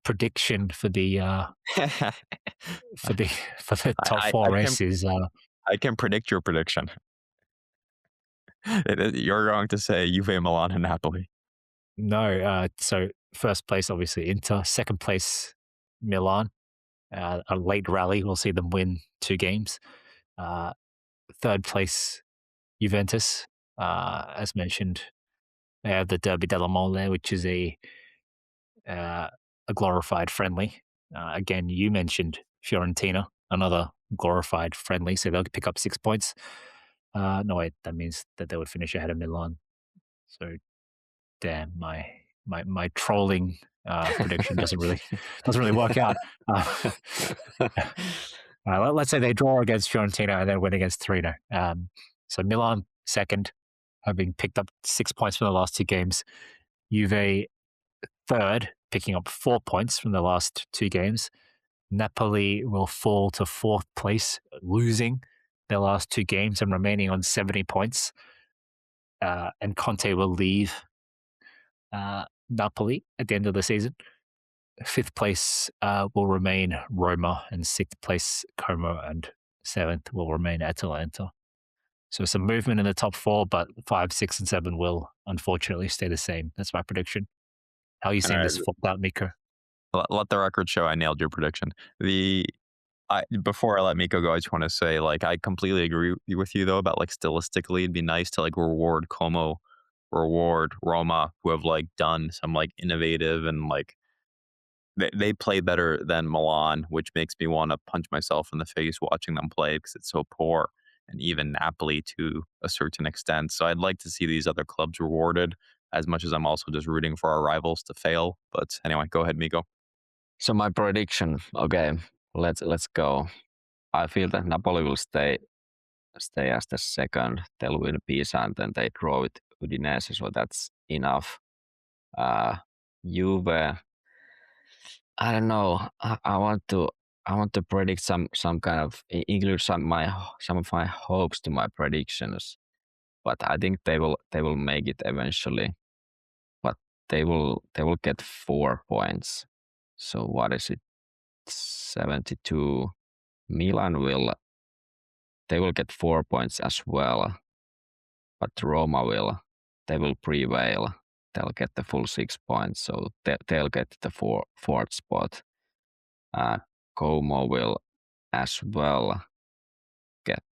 C: prediction for the for the for the top
A: I,
C: four
A: I can
C: race is
A: I can predict your prediction. You're going to say Juve, Milan, and Napoli.
C: no. So first place, obviously Inter. Second place, Milan. A late rally, we'll see them win 2 games. Third place, Juventus. As mentioned, they have the Derby della Mole, which is uh, a glorified friendly. Again, you mentioned Fiorentina, another glorified friendly, so they'll pick up 6 points. No, wait, that means that they would finish ahead of Milan. So, damn, my trolling prediction doesn't really work out. Let's say they draw against Fiorentina and then win against Torino. So Milan second, having picked up 6 points from the last 2 games. Juve third, picking up 4 points from the last 2 games. Napoli will fall to 4th place, losing their last 2 games and remaining on 70 points. And Conte will leave Napoli at the end of the season. 5th place will remain Roma, and 6th place Como, and 7th will remain Atalanta. So some movement in the top 4, but 5, 6, and 7 will unfortunately stay the same. That's my prediction. How are you
A: All
C: seeing
A: right,
C: this fall out, Miko?
A: let the record show I nailed your prediction. Before I let Miko go, I just want to say, like, I completely agree with you though about like stylistically, it'd be nice to like reward Como, reward Roma, who have like done some like innovative and like they play better than Milan, which makes me want to punch myself in the face watching them play because it's so poor, and even Napoli to a certain extent. So I'd like to see these other clubs rewarded as much as I'm also just rooting for our rivals to fail. But anyway, go ahead, Miko.
B: So my prediction, okay, let's go. I feel that Napoli will stay as the second. They'll win Pisa and then they draw with Udinese, so that's enough. Juve, I don't know. I want to predict some kind of include some of my hopes to my predictions, but I think they will make it eventually. But they will get 4 points. So what is it? 72. Milan will they will get 4 points as well, but Roma they will prevail. They'll get the full 6 points, so they'll get the fourth spot. Como will as well get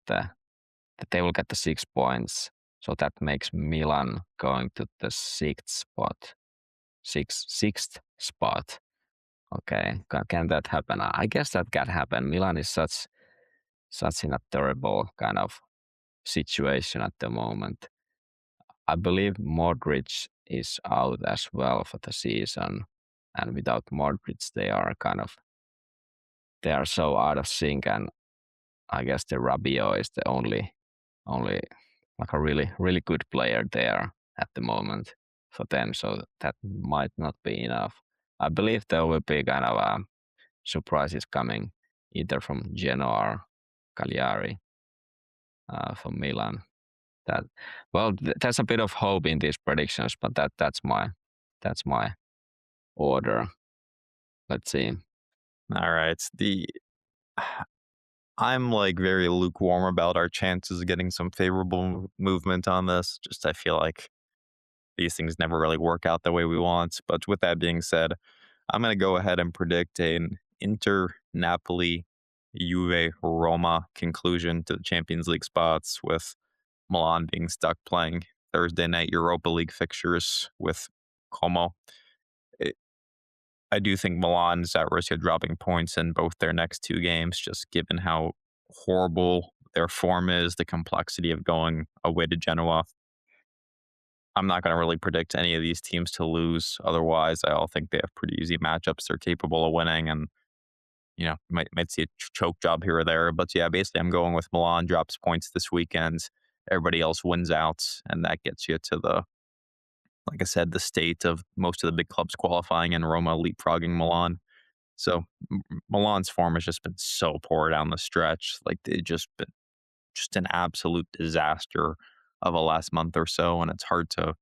B: they will get the 6 points, so that makes Milan going to the sixth spot. Okay, can that happen? I guess that can happen. Milan is such in a terrible kind of situation at the moment. I believe Modric is out as well for the season, and without Modric, they are so out of sync. And I guess the Rabiot is the only like a really good player there at the moment for them. So that might not be enough. I believe there will be kind of surprises coming either from Genoa or Cagliari for Milan. That there's a bit of hope in these predictions, but that's my order. Let's see.
A: All right. I'm like very lukewarm about our chances of getting some favorable movement on this. Just I feel like these things never really work out the way we want. But with that being said, I'm going to go ahead and predict an Inter, Napoli, Juve, Roma conclusion to the Champions League spots, with Milan being stuck playing Thursday night Europa League fixtures with Como. I do think Milan's at risk of dropping points in both their next 2 games, just given how horrible their form is, the complexity of going away to Genoa. I'm not going to really predict any of these teams to lose. Otherwise, I all think they have pretty easy matchups they're capable of winning, and might see a choke job here or there. But yeah, basically, I'm going with Milan drops points this weekend. Everybody else wins out, and that gets you to like I said, the state of most of the big clubs qualifying and Roma leapfrogging Milan. So Milan's form has just been so poor down the stretch. Like they just been just an absolute disaster of a last month or so, and it's hard to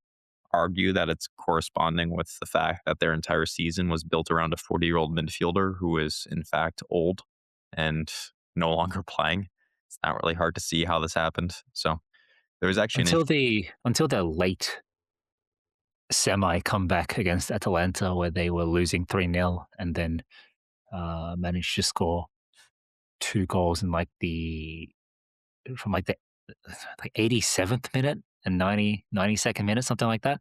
A: argue that it's corresponding with the fact that their entire season was built around a 40-year-old midfielder who is in fact old and no longer playing. It's not really hard to see how this happened. So there was actually
C: Until their late semi comeback against Atalanta, where they were losing 3-0 and then managed to score 2 goals in from the 87th minute and 92nd minute, something like that.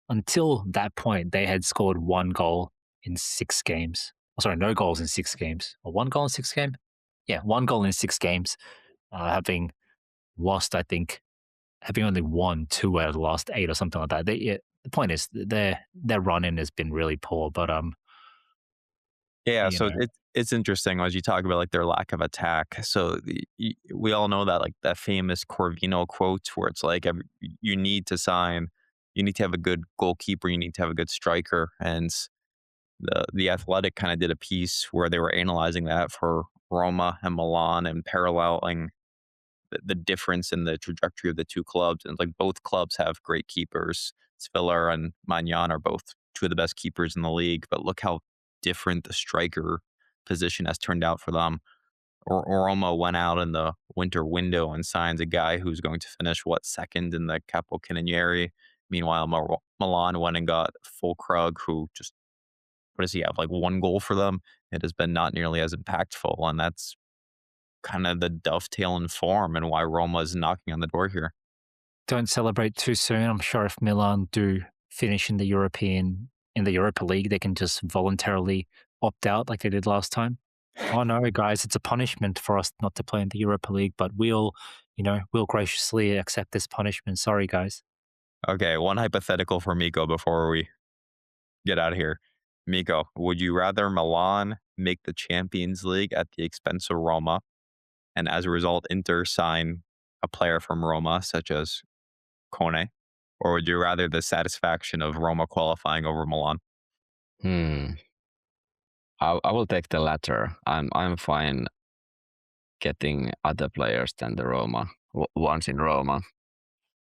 C: Until that point, they had scored 1 goal in 6 games. Oh, sorry, no goals in 6 games. Or 1 goal in 6 games? Yeah, 1 goal in 6 games, having lost, I think, having only won 2 out of the last 8 or something like that. The point is their run in has been really poor, but
A: yeah.
C: you
A: So
C: know,
A: it's interesting as you talk about like their lack of attack. So we all know that like that famous Corvino quote where it's like you need to sign, you need to have a good goalkeeper, you need to have a good striker, and the Athletic kind of did a piece where they were analyzing that for Roma and Milan and paralleling the difference in the trajectory of the two clubs. And like both clubs have great keepers. Spiller and Magnan are both two of the best keepers in the league, but look how different the striker position has turned out for them. Or Roma went out in the winter window and signs a guy who's going to finish second in the Capocannoniere. Meanwhile, Milan went and got Fulkrug, who just what does he have? Like 1 goal for them. It has been not nearly as impactful, and that's kind of the dovetail in form and why Roma is knocking on the door here.
C: don't celebrate too soon. I'm sure if Milan do finish in the Europa League, they can just voluntarily opt out like they did last time. Oh no, guys, it's a punishment for us not to play in the Europa League, but we'll graciously accept this punishment. Sorry, guys.
A: Okay, one hypothetical for Miko before we get out of here. Miko, would you rather Milan make the Champions League at the expense of Roma, and as a result, Inter sign a player from Roma, such as Kone, or would you rather the satisfaction of Roma qualifying over Milan?
B: Hmm. I will take the latter. I'm fine getting other players than the Roma once in Roma.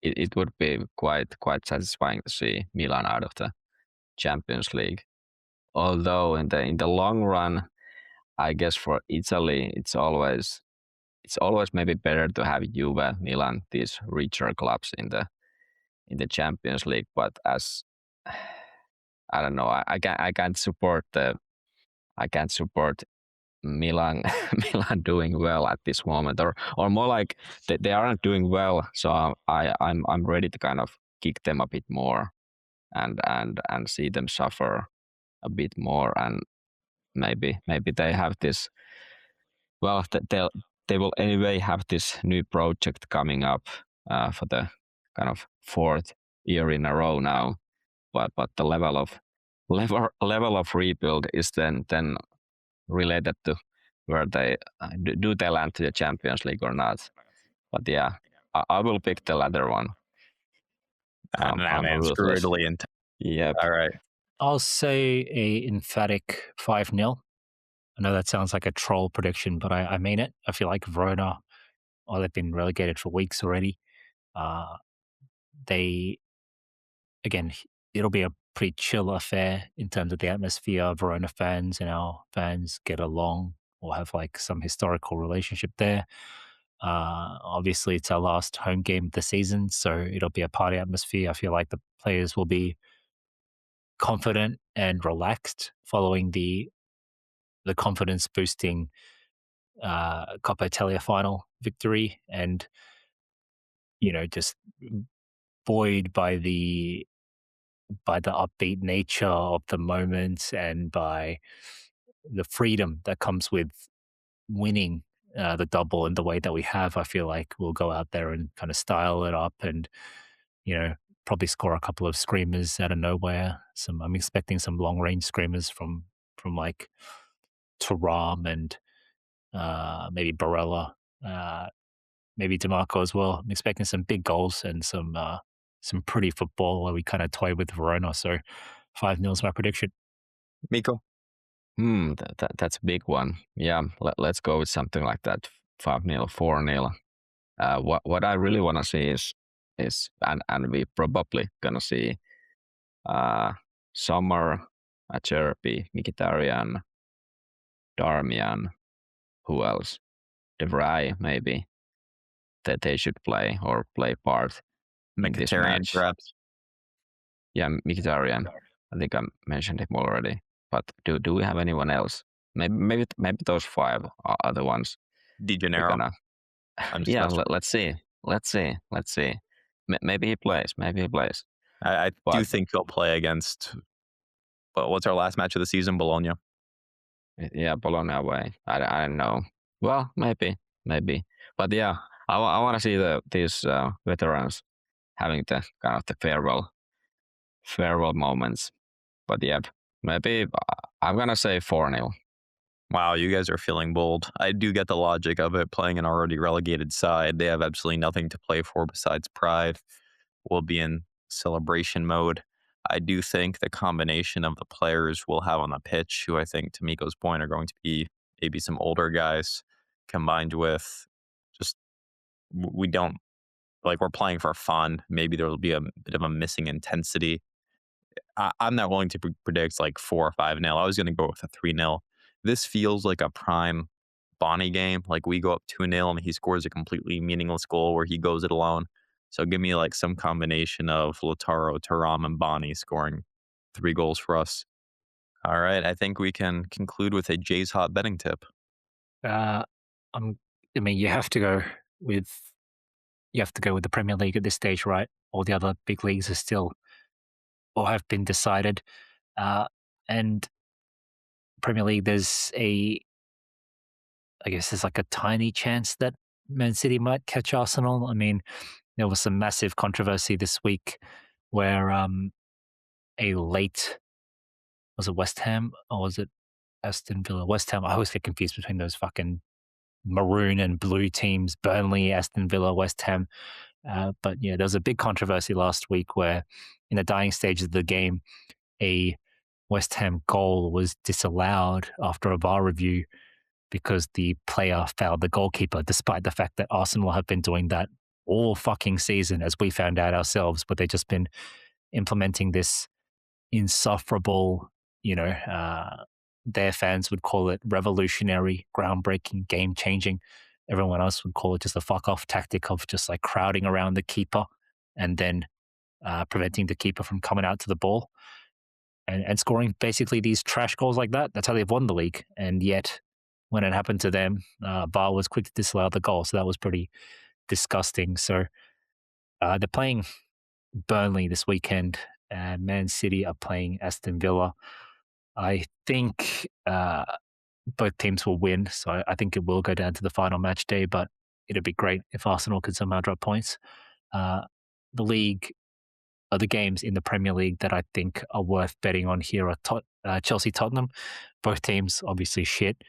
B: It would be quite satisfying to see Milan out of the Champions League. Although in the long run, I guess for Italy, it's always maybe better to have Juve, Milan, these richer clubs in the Champions League. But as I don't know, I can't support Milan Milan doing well at this moment, or more like they aren't doing well. So I'm ready to kind of kick them a bit more and see them suffer a bit more, and maybe they have this. Well, they will anyway have this new project coming up for the kind of fourth year in a row now. But the level of rebuild is then related to where they do they land to the Champions League or not. But yeah, I will pick the latter one.
A: Nah,
B: I'm
A: man, screw
B: ruthless.
A: Italy. And
B: Yep.
A: all right,
C: I'll say a emphatic 5-0. I know that sounds like a troll prediction, but I mean it. I feel like Verona, they've been relegated for weeks already. Uh, they again, it'll be a pretty chill affair in terms of the atmosphere. Verona fans and our fans get along or have like some historical relationship there. Obviously, it's our last home game of the season, so it'll be a party atmosphere. I feel like the players will be confident and relaxed following the confidence boosting Coppa Italia final victory, and just buoyed by the upbeat nature of the moment and by the freedom that comes with winning the double in the way that we have. I feel like we'll go out there and kind of style it up and probably score a couple of screamers out of nowhere. I'm expecting some long range screamers from like Turam and maybe Barella, maybe DeMarco as well. I'm expecting some big goals and some pretty football where we kind of toy with Verona. So 5-0 is my prediction.
A: Miko.
B: That's a big one. Yeah, let's go with something like that. 5-0, 4-0. What I really want to see is and we probably gonna see Sommer, Acerbi, Mkhitaryan, Darmian, who else? De Vrij, maybe that they should play or play part in this
A: Mkhitaryan,
B: match.
A: perhaps.
B: Yeah, Mkhitaryan. I think I mentioned him already. But do we have anyone else? Maybe those 5 are the ones
A: Di
B: we're
A: Gennaro.
B: gonna.
A: I'm just
B: Yeah,
A: messing.
B: let's see. Let's see. Let's see. Maybe he plays. Maybe he plays.
A: I do
B: But
A: think he'll play against. But what's our last match of the season? Bologna.
B: yeah, Bologna away. I don't know. Well, maybe. But yeah, I want to see these veterans having the kind of the farewell moments. But yeah, maybe I'm gonna say 4-0.
A: Wow, you guys are feeling bold. I do get the logic of it. Playing an already relegated side, they have absolutely nothing to play for besides pride. We'll be in celebration mode. I do think the combination of the players we'll have on the pitch, who I think, to Miko's point, are going to be maybe some older guys, combined with just we don't like we're playing for fun. Maybe there will be a bit of a missing intensity. I'm not willing to predict like 4 or 5-0. I was going to go with a 3-0. This feels like a prime Bonnie game. Like we go up 2-0 and he scores a completely meaningless goal where he goes it alone. So give me like some combination of Lautaro, Thuram, and Bonnie scoring 3 goals for us. All right. I think we can conclude with a Jay's hot betting tip.
C: Uh, I mean, you have to go with the Premier League at this stage, right? All the other big leagues are still or have been decided. And Premier League, I guess there's like a tiny chance that Man City might catch Arsenal. I mean, there was some massive controversy this week where a late was it West Ham or was it Aston Villa? West Ham. I always get confused between those fucking maroon and blue teams: Burnley, Aston Villa, West Ham. But yeah, there was a big controversy last week where, in the dying stages of the game, a West Ham goal was disallowed after a VAR review because the player fouled the goalkeeper, despite the fact that Arsenal have been doing that all fucking season, as we found out ourselves. But they've just been implementing this insufferable, their fans would call it revolutionary, groundbreaking, game changing. Everyone else would call it just a fuck off tactic of just like crowding around the keeper and then preventing the keeper from coming out to the ball and scoring basically these trash goals like that. That's how they've won the league. And yet, when it happened to them, VAR was quick to disallow the goal. So that was pretty disgusting. So they're playing Burnley this weekend, and Man City are playing Aston Villa. I think both teams will win, so I think it will go down to the final match day, but it'd be great if Arsenal could somehow drop points. The league, or the games in the Premier League that I think are worth betting on here are Chelsea-Tottenham. Both teams obviously shit.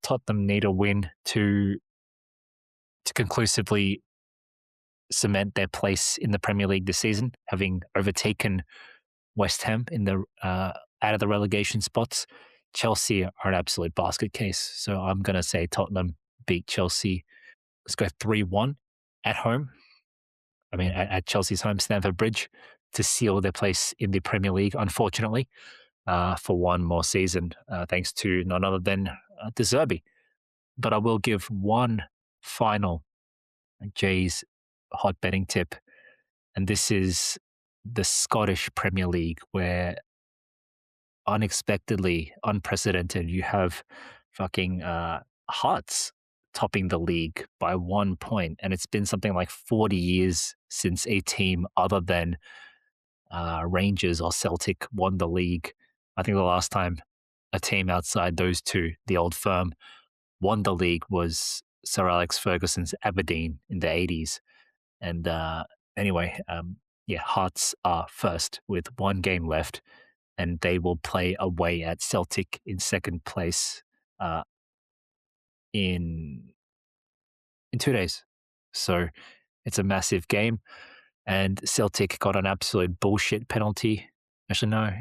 C: Tottenham need a win to conclusively cement their place in the Premier League this season, having overtaken West Ham in the out of the relegation spots. Chelsea are an absolute basket case, so I'm going to say Tottenham beat Chelsea. Let's go 3-1 at home. I mean, at Chelsea's home, Stamford Bridge, to seal their place in the Premier League, unfortunately, for one more season, thanks to none other than De Zerbi. But I will give one final Jay's hot betting tip, and this is the Scottish Premier League, where unexpectedly, unprecedented, you have fucking Hearts topping the league by 1 point, and it's been something like 40 years since a team other than Rangers or Celtic won the league. I think the last time a team outside those two, the old firm, won the league was Sir Alex Ferguson's Aberdeen in the 80s. And anyway, yeah, Hearts are first with 1 game left, and they will play away at Celtic in second place in 2 days. So it's a massive game, and Celtic got an absolute bullshit penalty. Actually, no,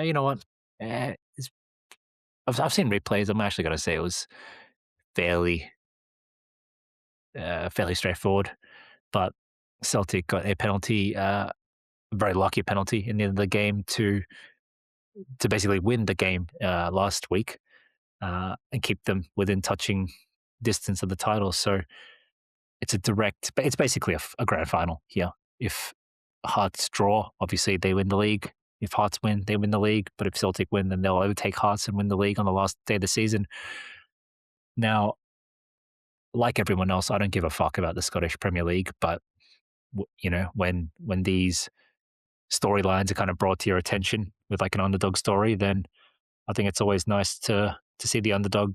C: you know what? It's I've seen replays. I'm actually going to say it was fairly straightforward, but Celtic got a penalty, a very lucky penalty in the end of the game to basically win the game last week and keep them within touching distance of the title. So it's basically a grand final here. If Hearts draw, obviously they win the league. If Hearts win, they win the league. But if Celtic win, then they'll overtake Hearts and win the league on the last day of the season. Now, like everyone else, I don't give a fuck about the Scottish Premier League. But when these storylines are kind of brought to your attention with like an underdog story, then I think it's always nice to see the underdog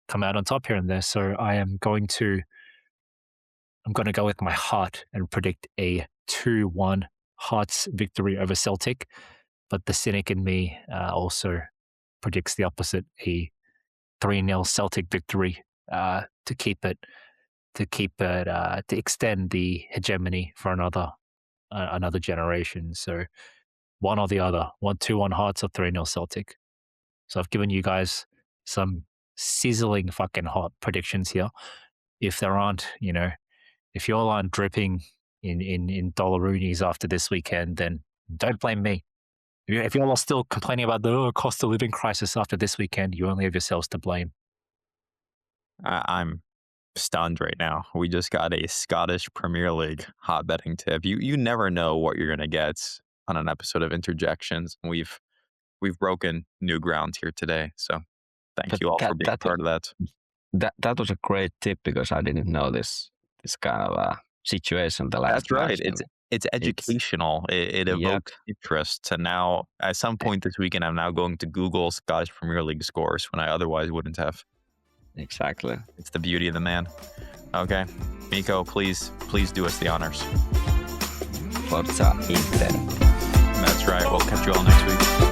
C: come out on top here and there. So I'm going to go with my heart and predict a 2-1 Hearts victory over Celtic. But the cynic in me also predicts the opposite, a 3-0 Celtic victory to extend the hegemony for another generation. So one or the other, 2-1 Hearts or 3-0 Celtic. So I've given you guys some sizzling fucking hot predictions here. If there aren't, if you all aren't dripping in dollaroonies after this weekend, then don't blame me. If you all are still complaining about the cost of living crisis after this weekend, you only have yourselves to blame.
A: I'm stunned right now. We just got a Scottish Premier League hot betting tip. You never know what you're going to get on an episode of Interjections. We've broken new ground here today. So thank you all for being part of that.
B: That was a great tip because I didn't know this kind of situation.
A: That's right. It's educational. It evokes interest. And now, at some point this weekend, I'm now going to Google Scottish Premier League scores when I otherwise wouldn't have.
B: Exactly.
A: It's the beauty of the man. Okay, Mikko, please do us the honors.
B: Forza Inter.
A: That's right. We'll catch you all next week.